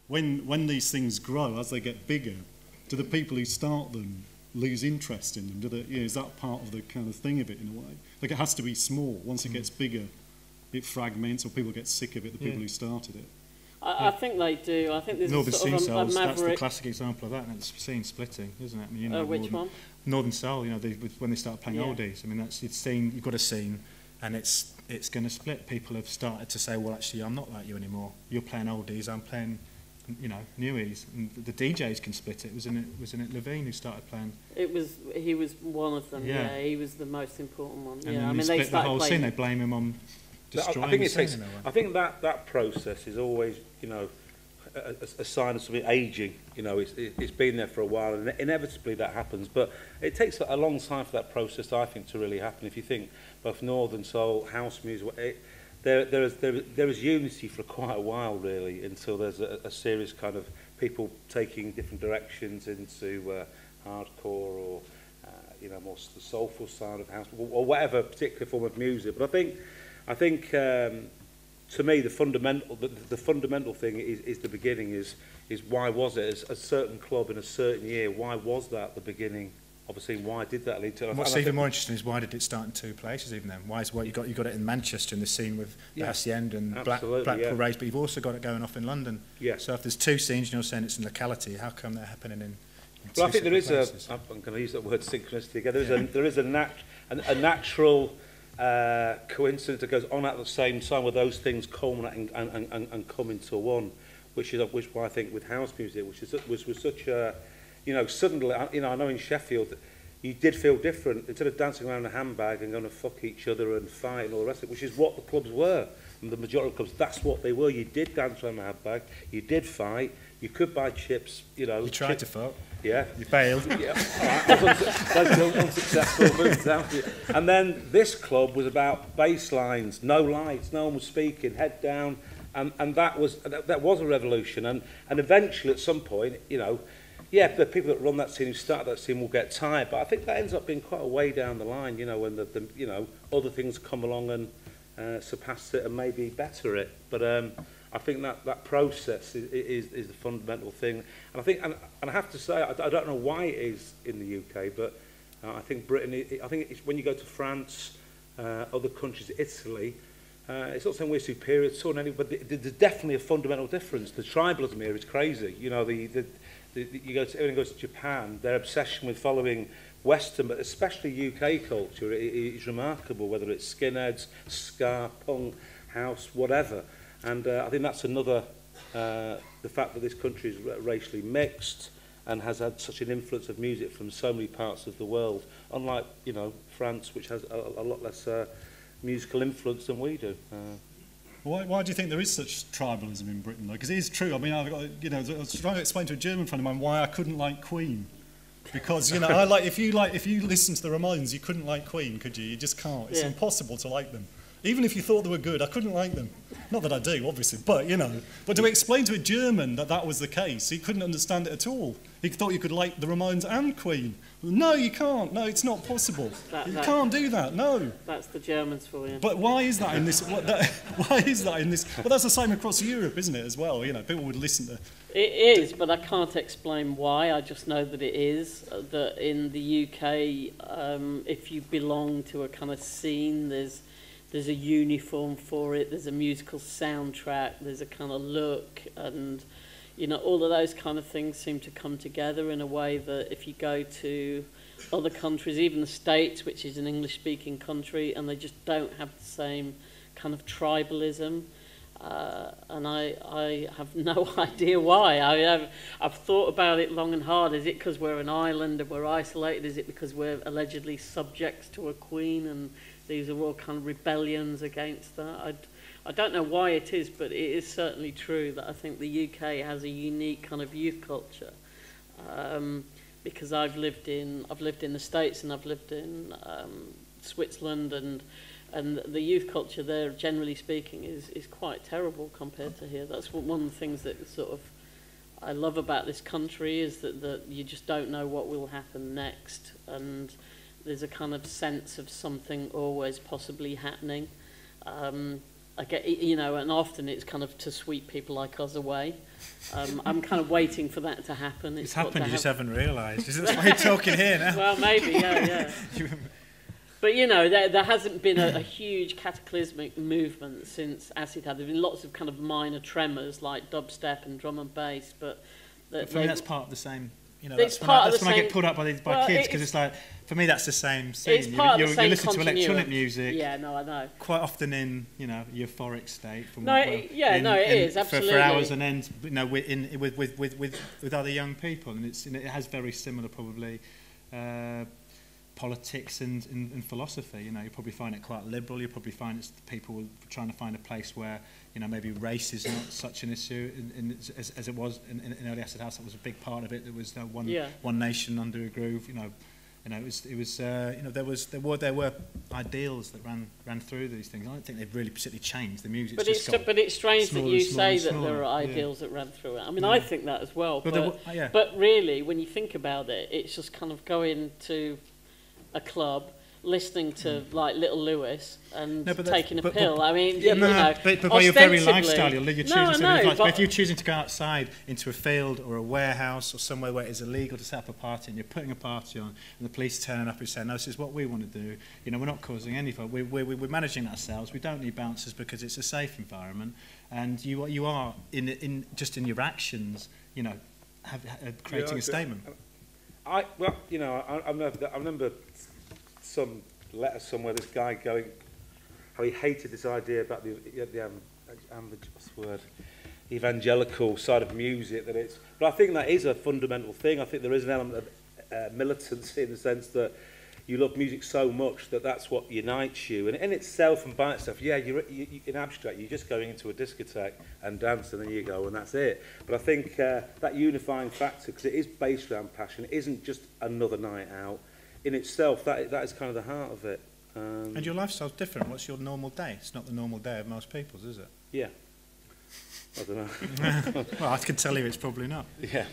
when these things grow, as they get bigger, do the people who start them lose interest in them? Is that part of the kind of thing of it in a way? Like, it has to be small. Once it gets bigger, it fragments, or people get sick of it, the people who started it. I think they do. I think there's Northern sort of a maverick... That's the classic example of that, and it's scene splitting, isn't it? I mean, which one? Northern Soul, when they start playing Yeah. oldies. I mean, you've got a scene, and it's going to split. People have started to say, well, actually, I'm not like you anymore. You're playing oldies, I'm playing, newies. And the DJs can split it. Wasn't it Levine who started playing? He was one of them. Yeah. Yeah, he was the most important one. And Yeah, then they split the whole playing... scene. They blame him on destroying the scene in a way. I think that process is always, a sign of something aging. It's been there for a while, and inevitably that happens. But it takes a long time for that process, I think, to really happen. If you think both Northern Soul, house music, there is unity for quite a while, really, until there's a serious kind of people taking different directions into hardcore or more the soulful side of house, or whatever particular form of music. But I think. To me, the fundamental thing is the beginning. Is why was it a certain club in a certain year? Why was that the beginning of a scene? Why did that lead to? What's even more interesting is why did it start in two places? Even then, why is you got it in Manchester in the scene with the Hacienda and Blackpool Rays, but you've also got it going off in London. Yeah. So if there's two scenes and you're saying it's in locality, how come they're happening in well, I think there is places? I'm going to use that word synchronicity again. There is a natural coincidence that goes on at the same time where those things culminate and come into one, which why I think with house music, which was such a, suddenly, I know in Sheffield you did feel different instead of dancing around a handbag and going to fuck each other and fight and all the rest of it, which is what the clubs were. And the majority of clubs, that's what they were. You did dance around a handbag, you did fight, you could buy chips, You tried to fuck. Yeah. You failed. Yeah. All right. That's unsuccessful. Moved out. And then this club was about bass lines, no lights, no one was speaking, head down, and that was a revolution. And eventually, at some point, the people that run that scene, who start that scene, will get tired. But I think that ends up being quite a way down the line. When the other things come along and surpass it and maybe better it. But I think that process is the fundamental thing, and I think, and I have to say, I don't know why it is in the UK, but I think Britain. I think it's when you go to France, other countries, Italy. It's not saying we're superior to any, but there's definitely a fundamental difference. The tribalism here is crazy. You everyone goes to Japan. Their obsession with following Western, but especially UK culture, is remarkable. Whether it's skinheads, ska, punk, house, whatever. And I think that's another, the fact that this country is racially mixed and has had such an influence of music from so many parts of the world, unlike, France, which has a lot less musical influence than we do. Why do you think there is such tribalism in Britain, though? Because it is true. I mean, I was trying to explain to a German friend of mine why I couldn't like Queen. Because, if you listen to the Ramones, you couldn't like Queen, could you? You just can't. It's impossible to like them. Even if you thought they were good, I couldn't like them. Not that I do, obviously, but, But to explain to a German that was the case, he couldn't understand it at all. He thought you could like the Ramones and Queen. No, you can't. No, it's not possible. You can't do that, no. That's the Germans for you. But why is that in this... why is that in this... Well, that's the same across Europe, isn't it, as well? People would listen to... It is, but I can't explain why. I just know that it is. That in the UK, if you belong to a kind of scene, there's a uniform for it, there's a musical soundtrack, there's a kind of look, and all of those kind of things seem to come together in a way that if you go to other countries, even the States, which is an English-speaking country, and they just don't have the same kind of tribalism, and I have no idea why. I've thought about it long and hard. Is it because we're an island and we're isolated? Is it because we're allegedly subjects to a queen and these are all kind of rebellions against that? I don't know why it is, but it is certainly true that I think the UK has a unique kind of youth culture. Because I've lived in the States and I've lived in Switzerland, and the youth culture there, generally speaking, is quite terrible compared to here. That's one of the things that sort of I love about this country, is that you just don't know what will happen next, and there's a kind of sense of something always possibly happening. I get, you know, and often it's kind of to sweep people like us away. I'm kind of waiting for that to happen. It's happened, you just haven't realised. That's why you're talking here now. Well, maybe, yeah. But, you know, there hasn't been a huge cataclysmic movement since acid had. There have been lots of kind of minor tremors like dubstep and drum and bass, but for me, that's part of the same. You know, It's that's when I get pulled up by kids, because it's like, for me, that's the same scene. It's part of the same you listen to continuum. electronic music. Yeah, no, I know. Quite often in, you know, euphoric state. It is, absolutely. For hours and ends, you know, with other young people, and it has very similar probably politics and philosophy. You know, you probably find it quite liberal. You probably find it's people trying to find a place where, you know, maybe race is not such an issue as it was in early acid house. That was a big part of it. There was one nation under a groove. You know, it was you know, there were ideals that ran through these things. I don't think they've really particularly changed. The music, but it's strange that you say that there are ideals that ran through it. I mean, I think that as well. But really, when you think about it, it's just kind of going to a club, listening to like Little Lewis and taking a pill. I mean, but by your very lifestyle, you're choosing to live life. But if you're choosing to go outside into a field or a warehouse or somewhere where it's illegal to set up a party, and you're putting a party on, and the police turn up and say, "No, this is what we want to do. You know, we're not causing any fun. We're managing ourselves. We don't need bouncers because it's a safe environment." And you are in your actions, you know, creating a statement. I remember some letter somewhere, this guy going how he hated this idea about the evangelical side of music, but I think that is a fundamental thing. I think there is an element of militancy in the sense that you love music so much that that's what unites you, and in itself and by itself, you in abstract you're just going into a discotheque and dance and then you go and that's it. But I think that unifying factor, because it is based around passion, it isn't just another night out. In itself, that is kind of the heart of it. And your lifestyle's different. What's your normal day? It's not the normal day of most people's, is it? Yeah. I don't know. Well, I can tell you it's probably not. Yeah,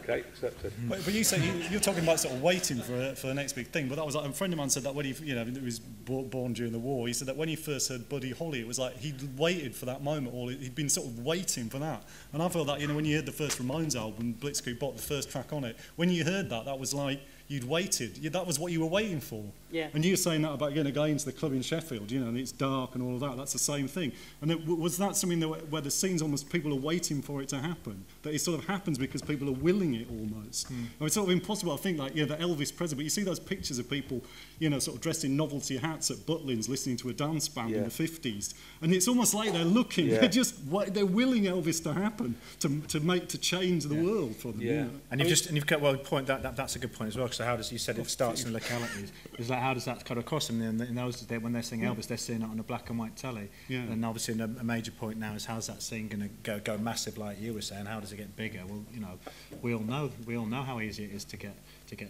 okay, accepted. But you say you're talking about sort of waiting for the next big thing. But that was like, a friend of mine said that when he was born during the war, he said that when he first heard Buddy Holly, it was like he'd waited for that moment, or he'd been sort of waiting for that. And I feel that, you know, when you heard the first Ramones album, Blitzkrieg Bop, the first track on it, when you heard that was like you'd waited. That was what you were waiting for. Yeah. And you were saying that about going into the club in Sheffield, you know, and it's dark and all of that. That's the same thing. And was that something where the scene's almost people are waiting for it to happen? That it sort of happens because people are willing it almost. I mean, it's sort of impossible. I think like, you know, the Elvis present, but you see those pictures of people, you know, sort of dressed in novelty hats at Butlins listening to a dance band in the 50s, and it's almost like they're looking. Yeah. They're willing Elvis to happen to change the world for them. Yeah. You know? And you've got that's a good point as well. So how does, you said it starts in localities. It's like, how does that cut across? And in those days, when they're seeing Elvis, they're seeing it on a black and white telly. Yeah. And obviously a major point now is, how's that scene going to go massive, like you were saying? How does it get bigger? Well, you know, we all know how easy it is to get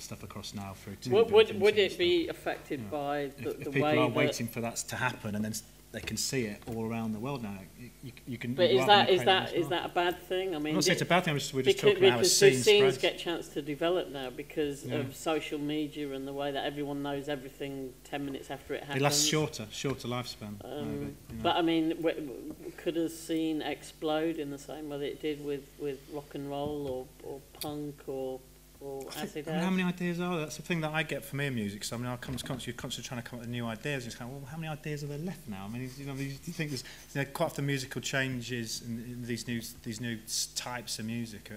stuff across now through TV. Would it be affected by the way if people are waiting for that to happen, and then they can see it all around the world now. You can. But is that a bad thing? I mean, I'm not saying it's a bad thing. We're just talking about how scenes get a chance to develop now because of social media and the way that everyone knows everything 10 minutes after it happens. It lasts shorter lifespan. Maybe, you know. But I mean, could a scene explode in the same way that it did with rock and roll or punk or acid house? How many ideas are there? That's the thing that I get from me in music. So I mean, I'm constantly trying to come up with new ideas. And it's kind of, well, how many ideas are there left now? I mean, you know, you think there's, you know, quite often musical changes and these new types of music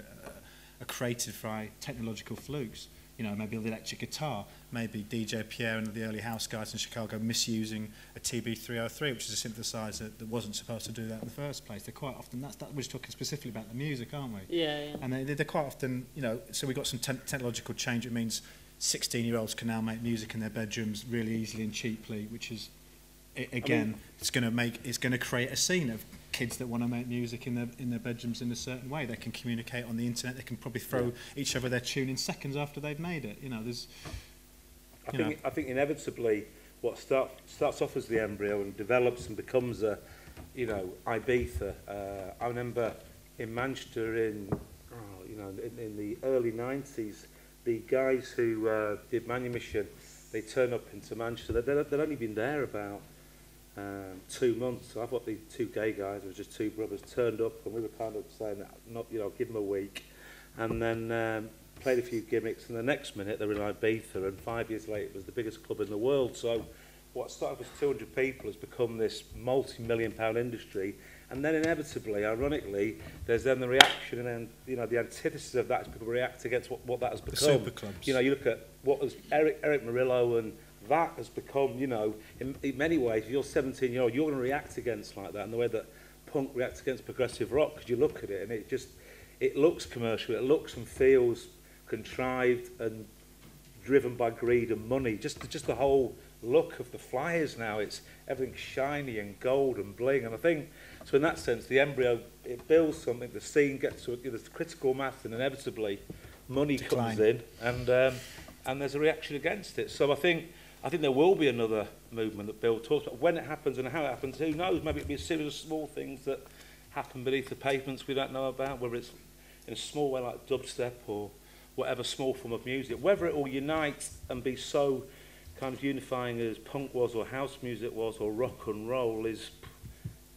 are created by technological flukes. You know, maybe the electric guitar, maybe DJ Pierre and the early house guys in Chicago misusing a TB-303, which is a synthesizer that wasn't supposed to do that in the first place. They're quite often, we're just talking specifically about the music, aren't we? Yeah. And they're quite often, you know, so we've got some technological change. It means 16-year-olds can now make music in their bedrooms really easily and cheaply, which is, again, it's going to create a scene of kids that want to make music in their bedrooms in a certain way. They can communicate on the internet. They can probably throw each other their tune in seconds after they've made it. You know, there's. I think inevitably what starts off as the embryo and develops and becomes a, you know, Ibiza. I remember in Manchester in the early 90s, the guys who did Manumission, they turn up into Manchester. They'd only been there about 2 months. So I've got the two gay guys, it was just two brothers, turned up, and we were kind of saying, not, you know, give them a week. And then played a few gimmicks, and the next minute they were in Ibiza, and 5 years later it was the biggest club in the world. So what started with 200 people has become this multi-million-pound industry, and then inevitably, ironically, there's then the reaction, and then, you know, the antithesis of that is people react against what that has become. The super clubs. You know, you look at what was Eric Murillo, and that has become, you know, in many ways, if you're 17-year-old, you're going to react against like that, and the way that punk reacts against progressive rock, because you look at it, and it looks commercial, it looks and feels contrived and driven by greed and money. Just the whole look of the flyers now, it's everything shiny and gold and bling, and I think so in that sense the embryo, it builds something, the scene gets to this critical mass, and inevitably money Decline. comes in, and there's a reaction against it. So I think there will be another movement that Bill talks about. When it happens and how it happens, who knows? Maybe it'll be a series of small things that happen beneath the pavements we don't know about, whether it's in a small way like dubstep or whatever small form of music, whether it will unite and be so kind of unifying as punk was or house music was or rock and roll is,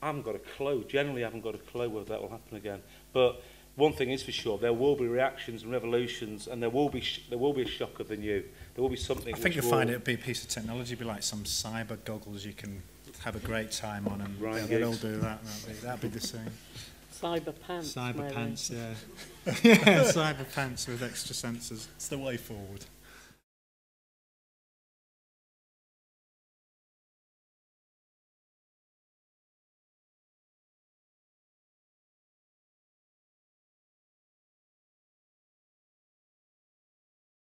I haven't got a clue. Generally, I haven't got a clue whether that will happen again. But one thing is for sure, there will be reactions and revolutions, and there will be a shock of the new. There will be something. I think you'll find it'll be a piece of technology, be like some cyber goggles you can have a great time on, and they'll all do that. That'll be the same. Cyber pants. Cyber maybe. pants, yeah. Yeah, cyber pants with extra sensors. It's the way forward.